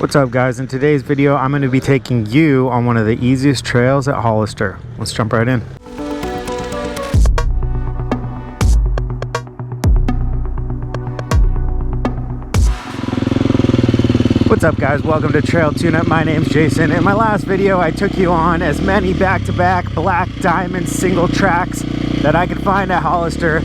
What's up guys, in today's video I'm going to be taking you on one of the easiest trails at Hollister. Let's jump right in. What's up guys, welcome to Trail Tune-Up. My name's Jason. In my last video I took you on as many back-to-back black diamond single tracks that I could find at Hollister.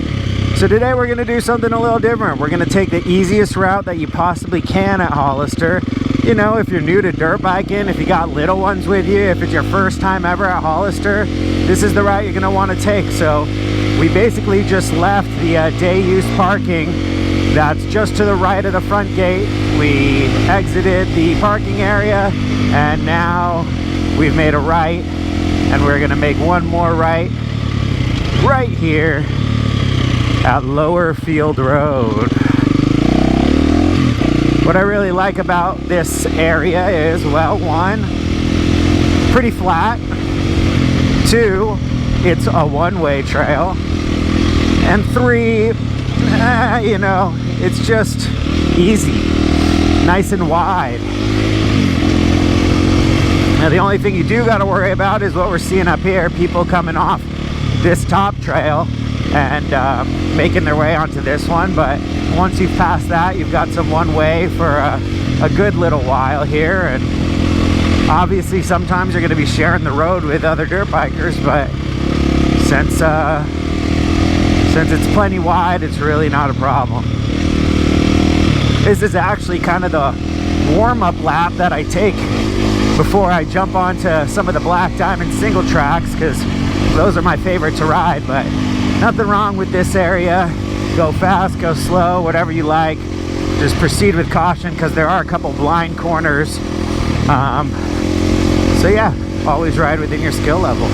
So today we're going to do something a little different. We're going to take the easiest route that you possibly can at Hollister. You know, if you're new to dirt biking, if you got little ones with you, if it's your first time ever at Hollister, this is the route you're going to want to take. So we basically just left the day use parking that's just to the right of the front gate. We exited the parking area and now we've made a right, and we're going to make one more right here at Lower Field Road. What I really like about this area is, well, one, pretty flat. Two, it's a one-way trail. And three, you know, it's just easy, nice and wide. Now the only thing you do got to worry about is what we're seeing up here, people coming off this top trail and making their way onto this one. But once you've passed that, you've got some one way for a good little while here, and obviously sometimes you're going to be sharing the road with other dirt bikers, but since it's plenty wide, it's really not a problem. This is actually kind of the warm-up lap that I take before I jump onto some of the black diamond single tracks, because those are my favorite to ride. But nothing wrong with this area. Go fast, go slow, whatever you like. Just proceed with caution, because there are a couple blind corners. So yeah, always ride within your skill level.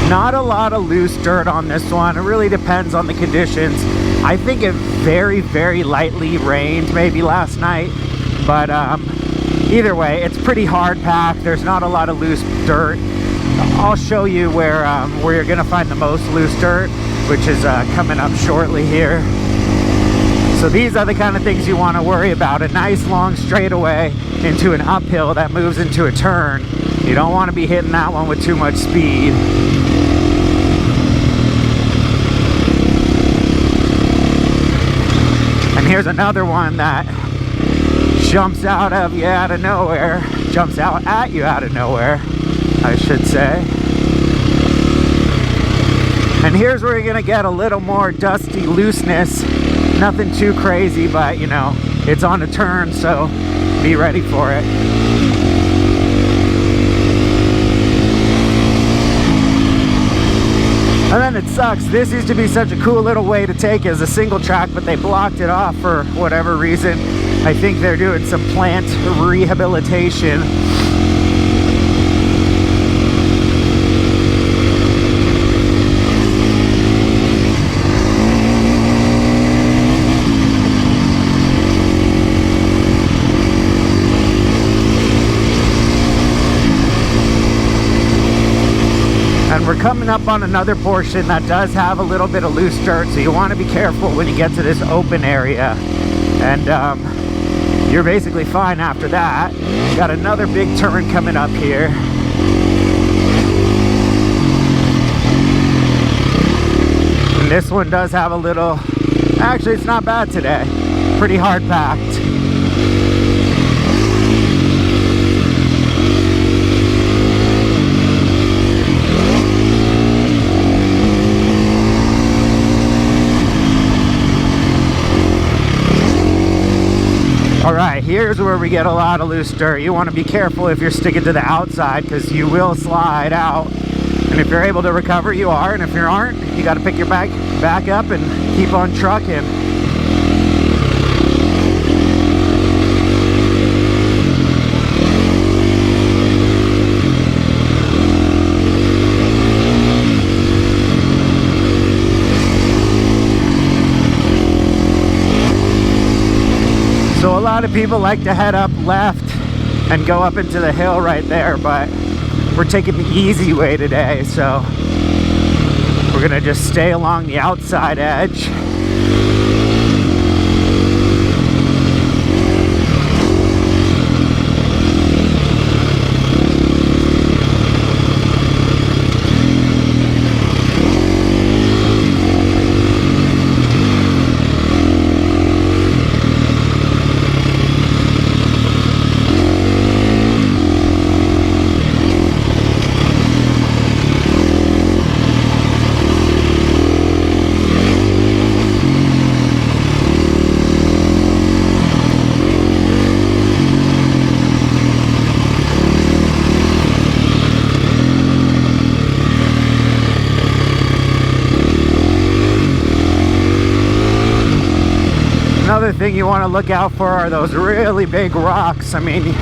Not a lot of loose dirt on this one. It really depends on the conditions. I think it very, very lightly rained maybe last night, but either way, it's pretty hard packed. There's not a lot of loose dirt. I'll show you where you're gonna find the most loose dirt, which is coming up shortly here. So these are the kind of things you want to worry about. A nice long straightaway into an uphill that moves into a turn. You don't want to be hitting that one with too much speed. And here's another one that jumps out at you out of nowhere, I should say. And here's where you're gonna get a little more dusty looseness. Nothing too crazy, but you know, it's on a turn, so be ready for it. And then it sucks. This used to be such a cool little way to take as a single track, but they blocked it off for whatever reason. I think they're doing some plant rehabilitation. And we're coming up on another portion that does have a little bit of loose dirt, so you want to be careful when you get to this open area. And you're basically fine after that. Got another big turn coming up here. And this one does have a little, actually it's not bad today. Pretty hard packed. Alright, here's where we get a lot of loose dirt. You want to be careful if you're sticking to the outside, because you will slide out. And if you're able to recover, you are. And if you aren't, you got to pick your back up and keep on trucking. So a lot of people like to head up left and go up into the hill right there, but we're taking the easy way today, so we're gonna just stay along the outside edge. thing you want to look out for are those really big rocks. I mean, you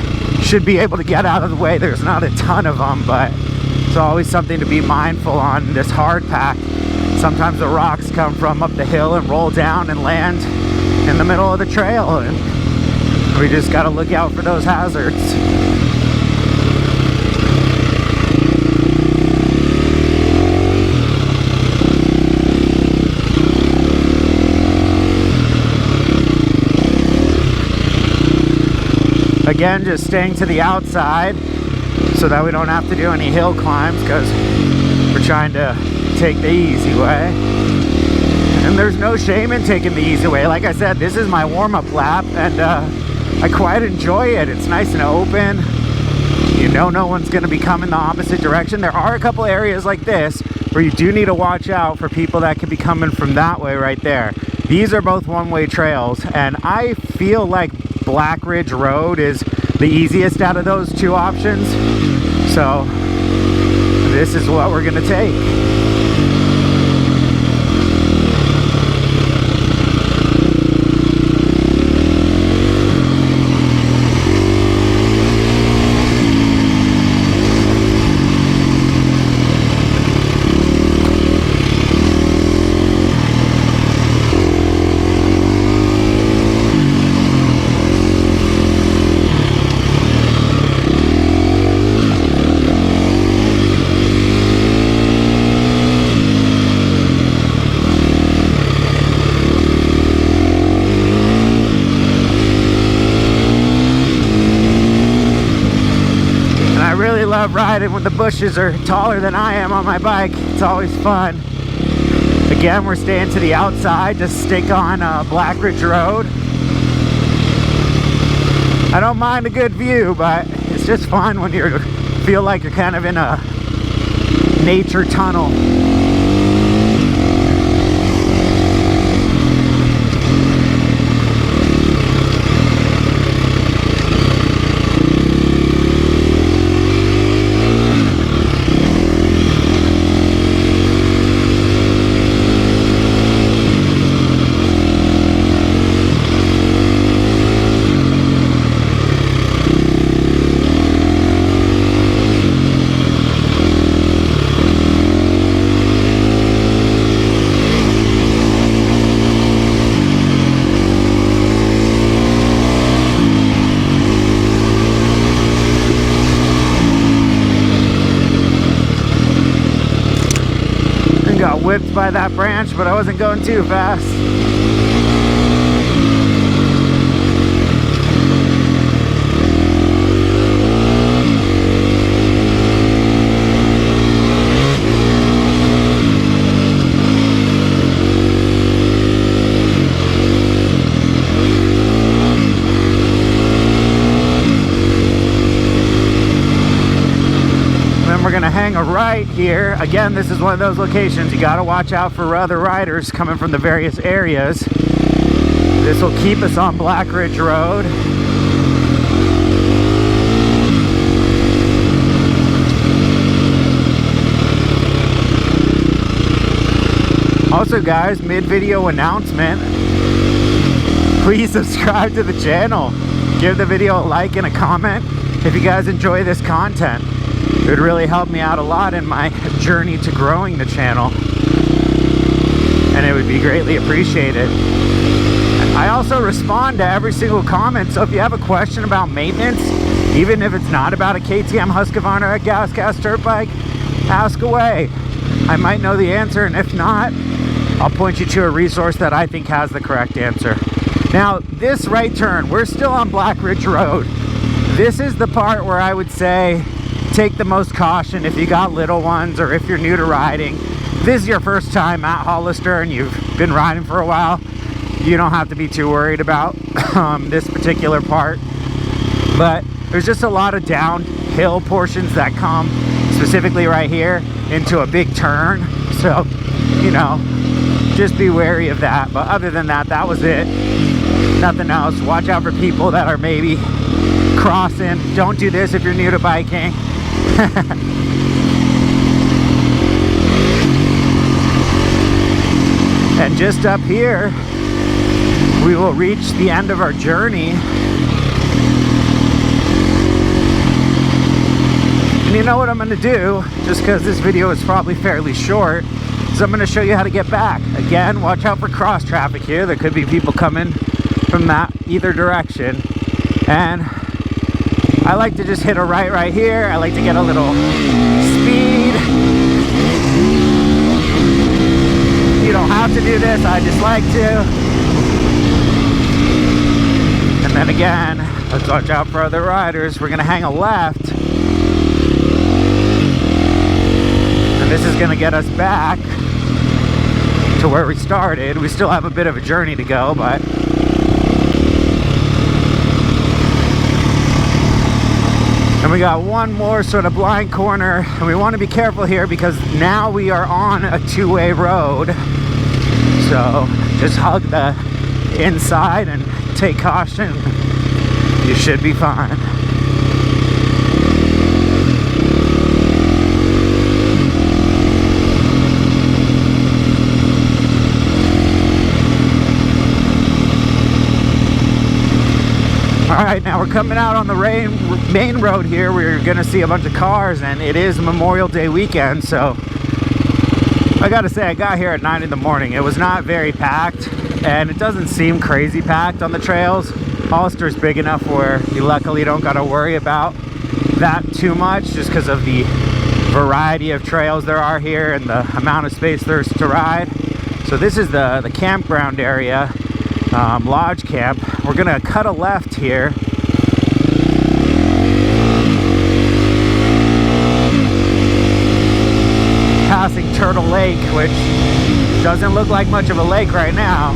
should be able to get out of the way. There's not a ton of them, but it's always something to be mindful on this hard pack. Sometimes the rocks come from up the hill and roll down and land in the middle of the trail, and we just got to look out for those hazards. Again, just staying to the outside so that we don't have to do any hill climbs, because we're trying to take the easy way. And there's no shame in taking the easy way. Like I said, this is my warm-up lap, and I quite enjoy it. It's nice and open. You know no one's going to be coming the opposite direction. There are a couple areas like this where you do need to watch out for people that could be coming from that way right there. These are both one-way trails, and I feel like Black Ridge Road is the easiest out of those two options. So this is what we're going to take. Riding when the bushes are taller than I am on my bike. It's always fun. Again, we're staying to the outside to stick on Black Ridge Road. I don't mind a good view, but it's just fun when you feel like you're kind of in a nature tunnel. Got whipped by that branch, but I wasn't going too fast. We're gonna hang a right here. Again, this is one of those locations you gotta watch out for other riders coming from the various areas. This will keep us on Black Ridge Road. Also guys, mid-video announcement, please subscribe to the channel. Give the video a like and a comment if you guys enjoy this content. It would really help me out a lot in my journey to growing the channel, and it would be greatly appreciated. I also respond to every single comment, so if you have a question about maintenance, even if it's not about a KTM Husqvarna or a gas dirt bike, ask away. I might know the answer, and if not, I'll point you to a resource that I think has the correct answer. Now, this right turn, we're still on Black Ridge Road. This is the part where I would say take the most caution if you got little ones or if you're new to riding. If this is your first time at Hollister and you've been riding for a while, you don't have to be too worried about this particular part. But there's just a lot of downhill portions that come specifically right here into a big turn. So, you know, just be wary of that. But other than that, that was it. Nothing else. Watch out for people that are maybe crossing. Don't do this if you're new to biking. And just up here, we will reach the end of our journey. And you know what I'm going to do, just because this video is probably fairly short, is I'm going to show you how to get back. Again, watch out for cross traffic here. There could be people coming from that either direction. And I like to just hit a right here. I like to get a little speed. You don't have to do this, I just like to. And then again, let's watch out for other riders. We're gonna hang a left. And this is gonna get us back to where we started. We still have a bit of a journey to go, but and we got one more sort of blind corner, and we want to be careful here because now we are on a two-way road. So just hug the inside and take caution. You should be fine. Alright, now we're coming out on the main road here. We're going to see a bunch of cars, and it is Memorial Day weekend, so I gotta say, I got here at 9 in the morning. It was not very packed, and it doesn't seem crazy packed on the trails. Hollister's big enough where you luckily don't gotta worry about that too much, just because of the variety of trails there are here and the amount of space there's to ride. So this is the campground area, lodge camp. We're gonna cut a left here. Passing Turtle Lake, which doesn't look like much of a lake right now.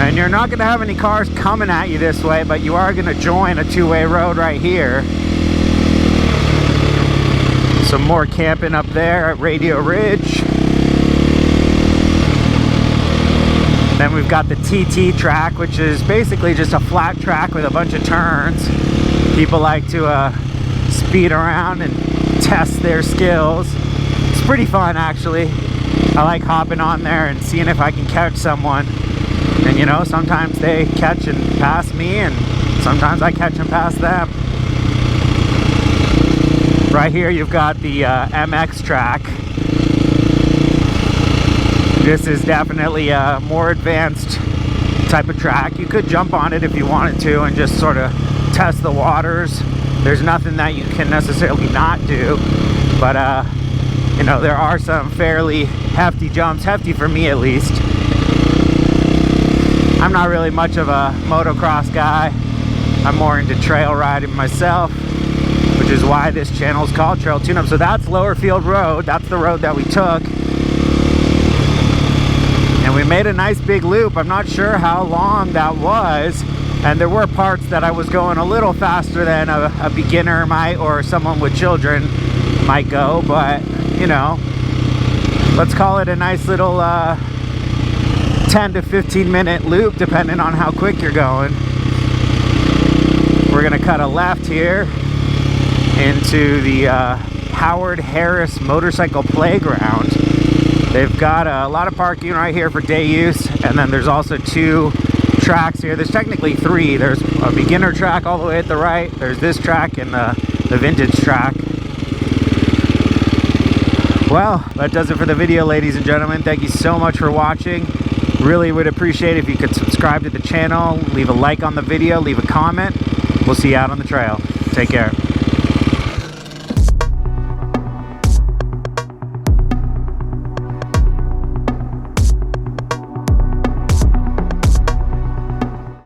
And you're not going to have any cars coming at you this way, but you are going to join a two-way road right here. Some more camping up there at Radio Ridge. Then we've got the TT track, which is basically just a flat track with a bunch of turns. People like to speed around and test their skills. It's pretty fun, actually. I like hopping on there and seeing if I can catch someone. And you know, sometimes they catch and pass me, and sometimes I catch and pass them. Right here you've got the MX track. This is definitely a more advanced type of track. You could jump on it if you wanted to and just sort of test the waters. There's nothing that you can necessarily not do, but you know, there are some fairly hefty jumps, hefty for me at least. I'm not really much of a motocross guy. I'm more into trail riding myself, which is why this channel is called Trail Tune Up. So that's Lower Field Road. That's the road that we took. And we made a nice big loop. I'm not sure how long that was. And there were parts that I was going a little faster than a beginner might, or someone with children might go. But, you know, let's call it a nice little 10 to 15 minute loop, depending on how quick you're going. We're gonna cut a left here into the Howard Harris Motorcycle Playground. They've got a lot of parking right here for day use, and then there's also two tracks here. There's technically three. There's a beginner track all the way at the right, there's this track, and the vintage track. Well, that does it for the video, ladies and gentlemen. Thank you so much for watching. Really would appreciate it if you could subscribe to the channel, leave a like on the video, leave a comment. We'll see you out on the trail. Take care.